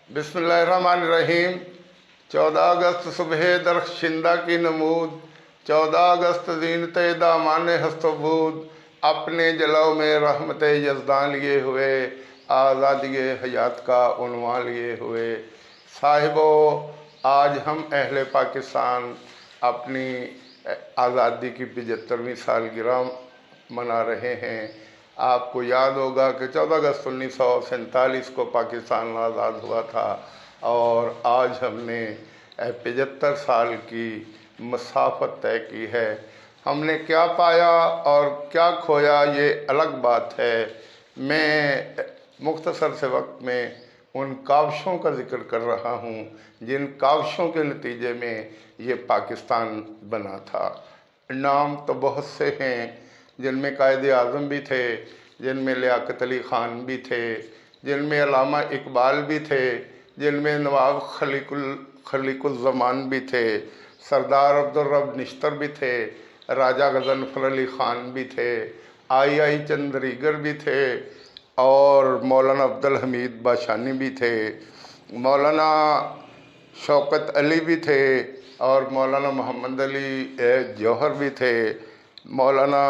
बिस्मिल्लाहिर्रहमानिर्रहीम। 14 अगस्त सुबह दरख्शिंदा की नमूद, 14 अगस्त ज़ीनत दामान हस्तबूद, अपने जलव में रहमत यज़दान लिए हुए, आज़ादी हयात का उन्वान लिए हुए। साहिबो, आज हम अहले पाकिस्तान अपनी आज़ादी की 75वीं सालगिरह मना रहे हैं। आपको याद होगा कि 14 अगस्त 1947 को पाकिस्तान आज़ाद हुआ था और आज हमने 75 साल की मसाफत तय की है। हमने क्या पाया और क्या खोया ये अलग बात है। मैं मुख्तसर से वक्त में उन काविशों का जिक्र कर रहा हूँ जिन काविशों के नतीजे में ये पाकिस्तान बना था। नाम तो बहुत से हैं, जिनमें कायदे आज़म भी थे, जिनमें लियाकत अली ख़ान भी थे, जिनमें अल्लामा इकबाल भी थे, जिनमें नवाब खलीकुज़्ज़मान भी थे, सरदार अब्दुल रब निश्तर भी थे, राजा गज़नफ़र अली ख़ान भी थे, आई चंद्रीगर भी थे और मौलाना अब्दुल हमीद बाशानी भी थे, मौलाना शौकत अली भी थे और मौलाना मोहम्मद अली जौहर भी थे, मौलाना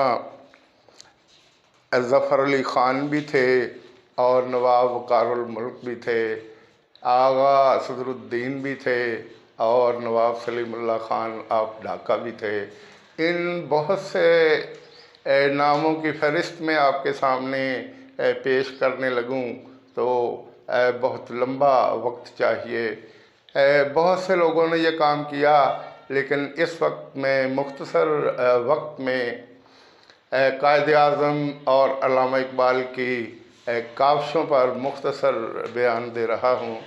ज़फ़र अली ख़ान भी थे और नवाब वक़ारुल मुल्क भी थे, आगा सदरुद्दीन भी थे और नवाब सलीमुल्लाह ख़ान ऑफ ढाका भी थे। इन बहुत से नामों की फ़हरिस्त में आपके सामने पेश करने लगूं तो बहुत लंबा वक्त चाहिए। बहुत से लोगों ने यह काम किया, लेकिन इस वक्त में मुख्तसर वक्त में कायदे आज़म और अल्लामा इकबाल की काविशों पर मुख्तसर बयान दे रहा हूँ।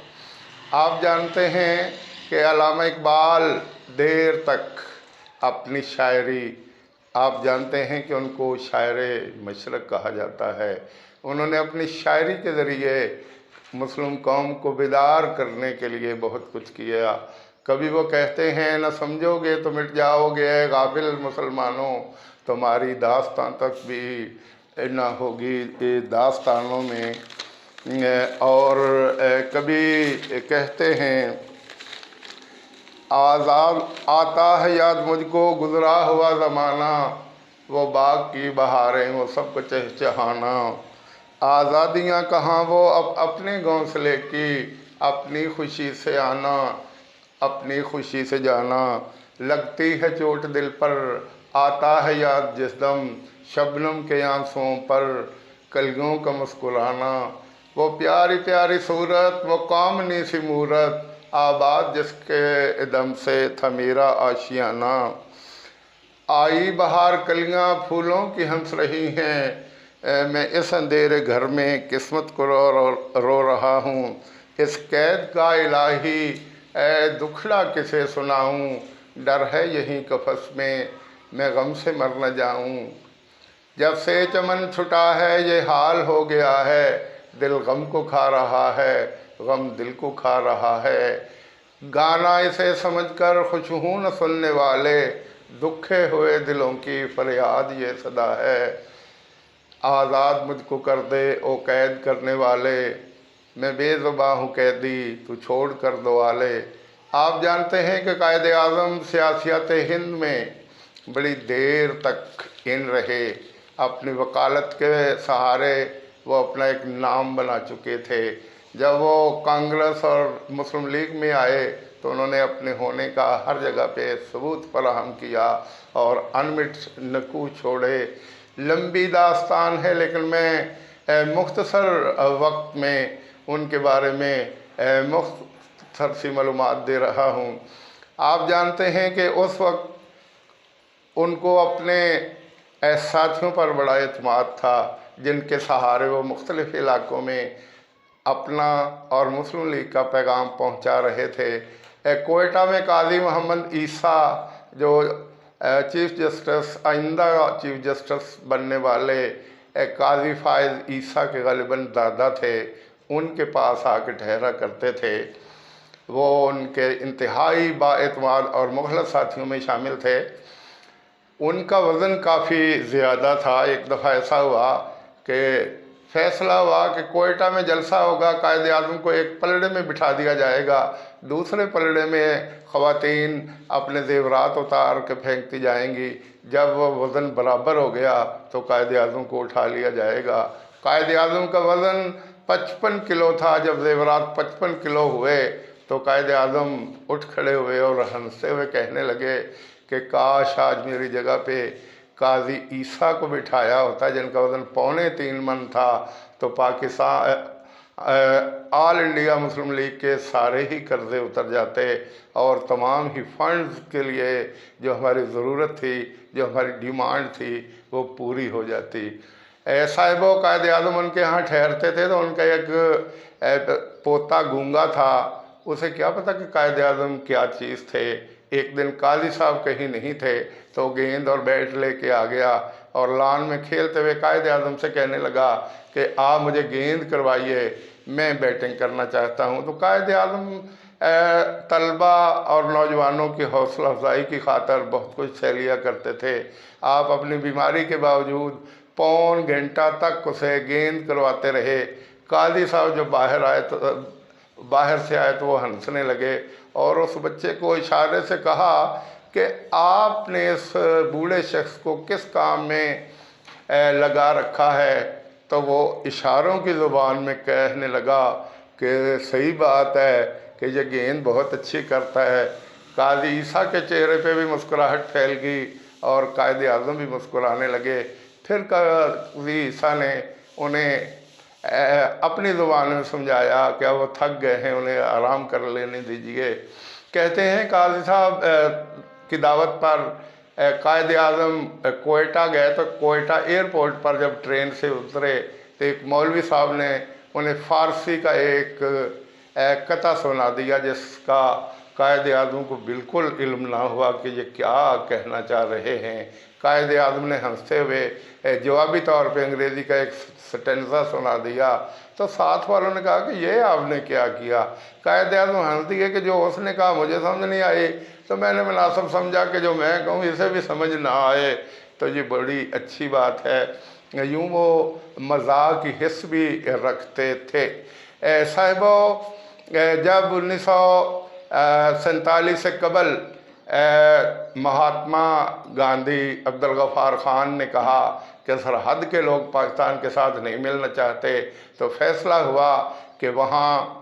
आप जानते हैं कि अल्लामा इकबाल देर तक अपनी शायरी, आप जानते हैं कि उनको शायर मशरक़ कहा जाता है। उन्होंने अपनी शायरी के ज़रिए मुस्लिम कौम को बेदार करने के लिए बहुत कुछ किया। कभी वो कहते हैं, न समझोगे तो मिट जाओगे गाफिल मुसलमानों, तुम्हारी दास्तां तक भी ना होगी दास्तानों में। और कभी कहते हैं, आज़ाद आता है याद मुझको गुज़रा हुआ ज़माना, वो बाग की बहारें वो सबको चहचहाना। आज़ादियाँ कहाँ वो अब अपने घोंसले की, अपनी खुशी से आना अपनी खुशी से जाना। लगती है चोट दिल पर आता है याद जिस दम, शबनम के आंसुओं पर कलियों का मुस्कुराना। वो प्यारी प्यारी सूरत वो कामनी सी मूरत, आबाद जिसके दम से था मेरा आशियाना। आई बहार कलियां फूलों की हंस रही हैं, मैं इस अंधेरे घर में किस्मत को रो रहा हूँ। इस कैद का इलाही दुखड़ा किसे सुनाऊँ, डर है यहीं कफस में मैं गम से मर न जाऊँ। जब से चमन छुटा है ये हाल हो गया है, दिल गम को खा रहा है गम दिल को खा रहा है। गाना इसे समझकर खुश हूँ न सुनने वाले, दुखे हुए दिलों की फरियाद ये सदा है। आज़ाद मुझको कर दे ओ कैद करने वाले, मैं बेज़ुबां हूँ कैदी तू छोड़ कर दो वाले। आप जानते हैं कि कायदे आज़म सियासत हिंद में बड़ी देर तक इन रहे। अपनी वकालत के सहारे वो अपना एक नाम बना चुके थे। जब वो कांग्रेस और मुस्लिम लीग में आए तो उन्होंने अपने होने का हर जगह पे सबूत फराहम किया और अनमिट नकू छोड़े। लंबी दास्तान है, लेकिन मैं मुख्तसर वक्त में उनके बारे में मुख्तसर सी मालूमात दे रहा हूँ। आप जानते हैं कि उस वक्त उनको अपने साथियों पर बड़ा एतमाद था, जिनके सहारे वो मुख्तलिफ़ इलाक़ों में अपना और मुस्लिम लीग का पैगाम पहुंचा रहे थे। कोयटा में काजी मोहम्मद ईसा जो चीफ़ जस्टिस आइंदा चीफ़ जस्टिस बनने वाले काजी फ़ाइज़ ईसा के ग़ालिबन दादा थे, उनके पास आके ठहरा करते थे। वो उनके इंतहाई बाएतमाद और मुखलस साथियों में शामिल थे। उनका वज़न काफ़ी ज़्यादा था। एक दफ़ा ऐसा हुआ कि फैसला हुआ कि कोयटा में जलसा होगा, कायद आज़म को एक पलड़े में बिठा दिया जाएगा, दूसरे पलड़े में ख़वातीन अपने ज़ेवरात उतार के फेंकती जाएंगी, जब वो वज़न बराबर हो गया तो कायद आज़म को उठा लिया जाएगा। कायद आज़म का वज़न 55 किलो था। जब ज़ेवरात 55 किलो हुए तो कायद आज़म उठ खड़े हुए और हंसते हुए कहने लगे कि काश आज मेरी जगह पे काजी ईसा को बिठाया होता, जिनका वज़न 3.25 मन था, तो Pakistan all India Muslim league के सारे ही कर्ज़े उतर जाते और तमाम ही फंड्स के लिए जो हमारी ज़रूरत थी, जो हमारी डिमांड थी, वो पूरी हो जाती। साहिबो कायद आज़म उनके यहाँ ठहरते थे तो उनका एक पोता गूंगा था, उसे क्या पता कि कायद आज़म क्या चीज़ थे। एक दिन काजी साहब कहीं नहीं थे तो गेंद और बैट लेके आ गया और लॉन में खेलते हुए कायद आज़म से कहने लगा कि आप मुझे गेंद करवाइए, मैं बैटिंग करना चाहता हूँ। तो कायद आज़म तलबा और नौजवानों की हौसला अफजाई की खातर बहुत कुछ सह लिया करते थे। आप अपनी बीमारी के बावजूद 1.25 घंटा तक उसे गेंद करवाते रहे। काजी साहब जब बाहर से आए तो वो हंसने लगे और उस बच्चे को इशारे से कहा कि आपने इस बूढ़े शख्स को किस काम में लगा रखा है। तो वो इशारों की ज़ुबान में कहने लगा कि सही बात है कि ये गेंद बहुत अच्छी करता है। काजी ईसा के चेहरे पे भी मुस्कुराहट फैल गई और कायद आज़म भी मुस्कुराने लगे। फिर काजी ईसा ने उन्हें अपनी ज़ुबान में समझाया कि वो थक गए हैं, उन्हें आराम कर लेने दीजिए। कहते हैं काजी साहब की दावत पर कायद आज़म कोयटा गए तो कोयटा एयरपोर्ट पर जब ट्रेन से उतरे तो एक मौलवी साहब ने उन्हें फ़ारसी का एक कथा सुना दिया, जिसका कायद आज़म को बिल्कुल इल्म ना हुआ कि ये क्या कहना चाह रहे हैं। कायद आज़म ने हंसते हुए जवाबी तौर पे अंग्रेज़ी का एक स्टेंजा सुना दिया तो साथ वालों ने कहा कि ये आपने क्या किया। कायद आज़म हंस दिए कि जो उसने कहा मुझे समझ नहीं आई तो मैंने मुनासिब समझा कि जो मैं कहूँ इसे भी समझ ना आए तो ये बड़ी अच्छी बात है। यूँ वो मज़ाक की हिस्स भी रखते थे। साहिबो जब 1947 से कबल महात्मा गांधी अब्दुल गफ़ार ख़ान ने कहा कि सरहद के लोग पाकिस्तान के साथ नहीं मिलना चाहते तो फैसला हुआ कि वहाँ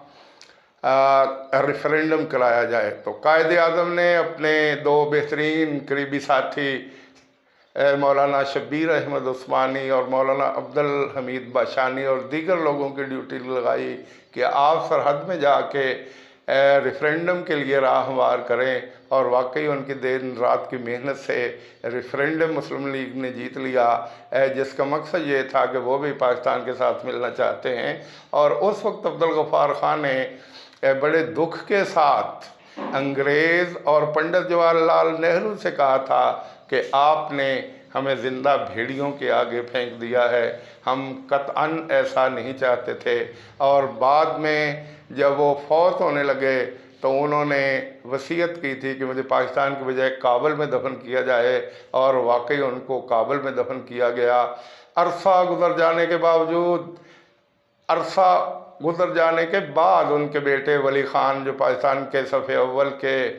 रेफरेंडम कराया जाए। तो कायद आज़म ने अपने 2 बेहतरीन करीबी साथी मौलाना शब्बीर अहमद उस्मानी और मौलाना अब्दुल हमीद बाशानी और दीगर लोगों की ड्यूटी लगाई कि आप सरहद में जाके रेफरेंडम के लिए राह हमवार करें। और वाकई उनकी दिन रात की मेहनत से रेफरेंडम मुस्लिम लीग ने जीत लिया, जिसका मकसद ये था कि वो भी पाकिस्तान के साथ मिलना चाहते हैं। और उस वक्त अब्दुल गफ़ार ख़ान ने बड़े दुख के साथ अंग्रेज़ और पंडित जवाहरलाल नेहरू से कहा था कि आपने हमें ज़िंदा भेड़ियों के आगे फेंक दिया है, हम कतअन ऐसा नहीं चाहते थे। और बाद में जब वो फौत होने लगे तो उन्होंने वसीयत की थी कि मुझे पाकिस्तान के बजाय काबुल में दफन किया जाए और वाकई उनको काबुल में दफन किया गया। अरसा गुजर जाने के बाद उनके बेटे वली ख़ान जो पाकिस्तान के सफ़े अव्वल के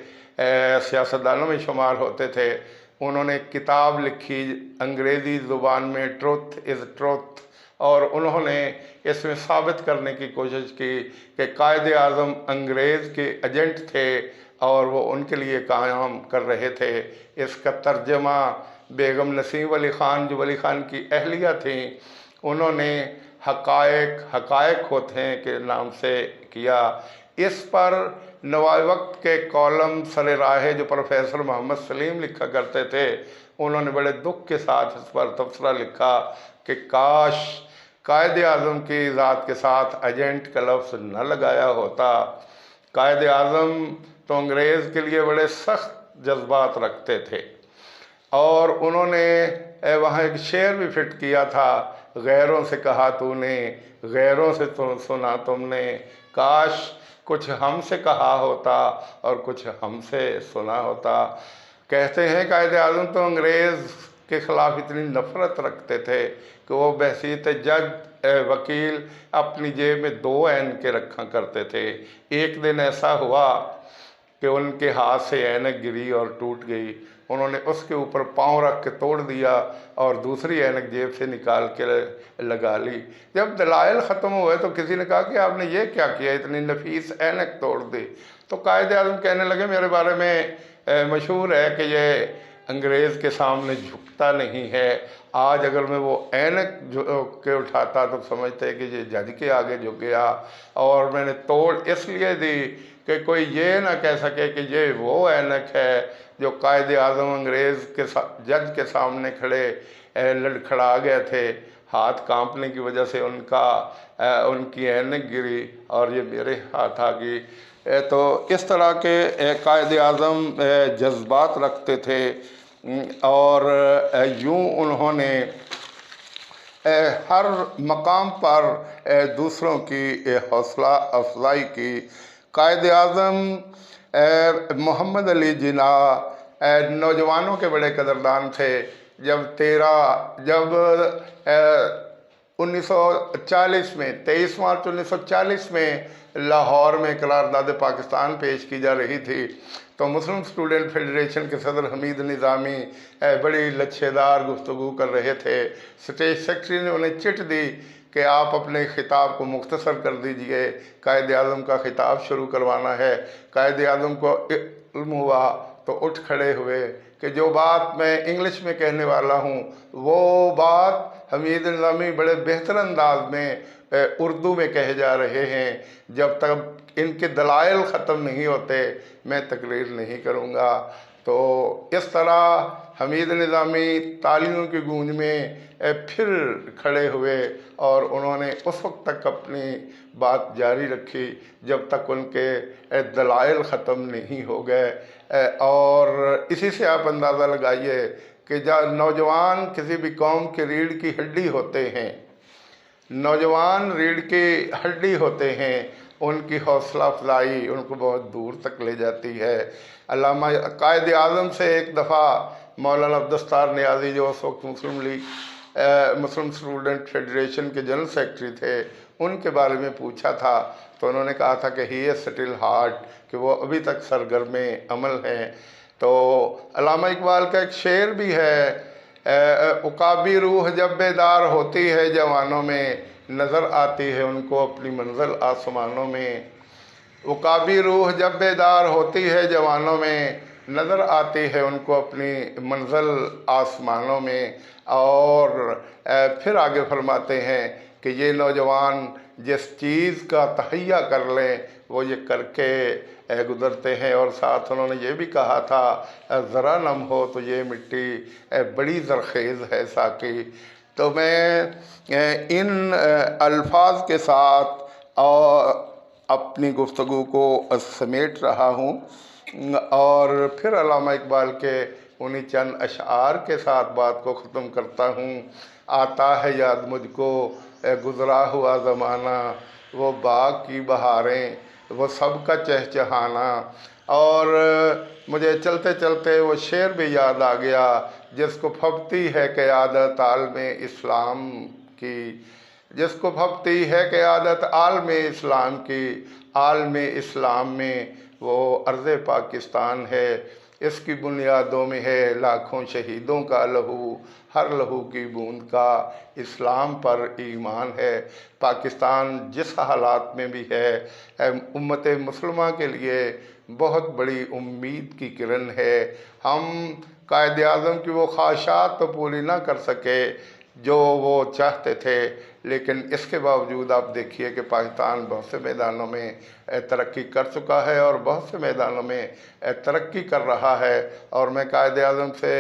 सियासतदानों में शुमार होते थे, उन्होंने किताब लिखी अंग्रेज़ी ज़ुबान में ट्रुथ इज़ ट्रुथ और उन्होंने इसमें साबित करने की कोशिश की कि कायद आज़म अंग्रेज़ के एजेंट थे और वो उनके लिए काम कर रहे थे। इसका तर्जमा बेगम नसीम वली ख़ान जो वली ख़ान की अहलिया थीं, उन्होंने हकायक होते हैं के नाम से किया। इस पर नवाब वक्त के कॉलम सर राहे जो प्रोफेसर मोहम्मद सलीम लिखा करते थे, उन्होंने बड़े दुख के साथ इस पर तबसरा लिखा कि काश कायद आज़म की ज़ात के साथ एजेंट का लफ्ज़ न लगाया होता। कायद आज़म तो अंग्रेज़ के लिए बड़े सख्त जज्बात रखते थे और उन्होंने वहाँ एक शेर भी फिट किया था, गैरों से कहा तूने, गैरों से सुना तुमने, काश कुछ हमसे कहा होता और कुछ हमसे सुना होता। कहते हैं कायद आज़म तो अंग्रेज़ के ख़िलाफ़ इतनी नफ़रत रखते थे कि वो बहसीत जज वकील अपनी जेब में 2 ऐनकें रखा करते थे। एक दिन ऐसा हुआ कि उनके हाथ से ऐनक गिरी और टूट गई। उन्होंने उसके ऊपर पाँव रख के तोड़ दिया और दूसरी ऐनक जेब से निकाल के लगा ली। जब दलाइल ख़त्म हुए तो किसी ने कहा कि आपने ये क्या किया, इतनी नफीस ऐनक तोड़ दी। तो कायदे आज़म कहने लगे, मेरे बारे में मशहूर है कि ये अंग्रेज़ के सामने झुकता नहीं है। आज अगर मैं वो ऐनक के उठाता तो समझते कि ये जज के आगे झुक गया, और मैंने तोड़ इसलिए दी कि कोई ये ना कह सके कि ये वो ऐनक है जो कायदे आज़म अंग्रेज़ के जज के सामने खड़े लड़खड़ा गए थे। हाथ कांपने की वजह से उनकी ऐनक गिरी और ये मेरे हाथ आ गई। तो इस तरह के कायदे आज़म जज्बात रखते थे, और यूँ उन्होंने हर मकाम पर दूसरों की हौसला अफजाई की। कायदे आज़म मोहम्मद अली जिन्ना नौजवानों के बड़े कदरदान थे। जब 1940 में 23 मार्च 1940 में लाहौर में करारदाद पाकिस्तान पेश की जा रही थी, तो मुस्लिम स्टूडेंट फेडरेशन के सदर हमीद निज़ामी बड़ी लच्छेदार गुफ्तगू कर रहे थे। स्टेज सेक्रेटरी ने उन्हें चिट दी कि आप अपने खिताब को मुख्तसर कर दीजिए, कायदे आज़म का खिताब शुरू करवाना है। कायदे आज़म को इल्म हुआ तो उठ खड़े हुए कि जो बात मैं इंग्लिश में कहने वाला हूँ वो बात हमीद निज़ामी बड़े बेहतर अंदाज में उर्दू में कहे जा रहे हैं। जब तक इनके दलाइल ख़त्म नहीं होते मैं तकरीर नहीं करूँगा। तो इस तरह हमीद निज़ामी तालियों की गूंज में फिर खड़े हुए और उन्होंने उस वक्त तक अपनी बात जारी रखी जब तक उनके दलाइल ख़त्म नहीं हो गए। और इसी से आप अंदाज़ा लगाइए कि जब नौजवान किसी भी कौम की रीढ़ की हड्डी होते हैं, नौजवान रीढ़ की हड्डी होते हैं, उनकी हौसला अफजाई उनको बहुत दूर तक ले जाती है। अल्लामा कायदे आज़म से एक दफ़ा मौलाना अब्दुस्तार नियाज़ी, जो उस वक्त मुस्लिम स्टूडेंट फेडरेशन के जनरल सेक्रेटरी थे, उनके बारे में पूछा था तो उन्होंने कहा था कि ही इज़ स्टिल हार्ड, कि वो अभी तक सरगर्म अमल हैं। तो अल्लामा इकबाल का एक शेर भी है, उकाबी रूह जब बेदार होती है जवानों में, नज़र आती है उनको अपनी मंजिल आसमानों में। उकाबी रूह जब बेदार होती है जवानों में, नज़र आती है उनको अपनी मंजिल आसमानों में। और फिर आगे फरमाते हैं कि ये नौजवान जिस चीज़ का तहैया कर लें वो ये करके गुज़रते हैं। और साथ उन्होंने ये भी कहा था, ज़रा नम हो तो ये मिट्टी बड़ी ज़रख़ेज़ है साकी। तो मैं इन अल्फाज के साथ और अपनी गुफ्तगू को समेट रहा हूँ और फिर अल्लामा इकबाल के उन्हीं चंद अशआर के साथ बात को ख़त्म करता हूँ। आता है याद मुझको गुज़रा हुआ ज़माना, वो बाग की बहारें, वो सबका चहचहाना। और मुझे चलते चलते वो शेर भी याद आ गया, जिसको फबती है क़यादत आलम इस्लाम की, जिसको फबती है क़यादत आलम इस्लाम की, आलम इस्लाम में वो अर्ज़ पाकिस्तान है। इसकी बुनियादों में है लाखों शहीदों का लहू, हर लहू की बूंद का इस्लाम पर ईमान है। पाकिस्तान जिस हालात में भी है, उम्मत मुसलमान के लिए बहुत बड़ी उम्मीद की किरण है। हम कायदे आज़म की वो ख्वाहिशात तो पूरी ना कर सके जो वो चाहते थे, लेकिन इसके बावजूद आप देखिए कि पाकिस्तान बहुत से मैदानों में तरक्की कर चुका है और बहुत से मैदानों में तरक्की कर रहा है। और मैं कायदे आज़म से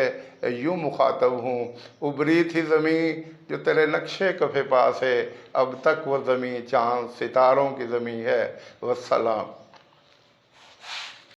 यूँ मुखातब हूँ, उभरी थी ज़मीं जो तेरे नक्शे कफ़े पास है, अब तक वो ज़मीं चाँद सितारों की ज़मीं है। वस्सलाम।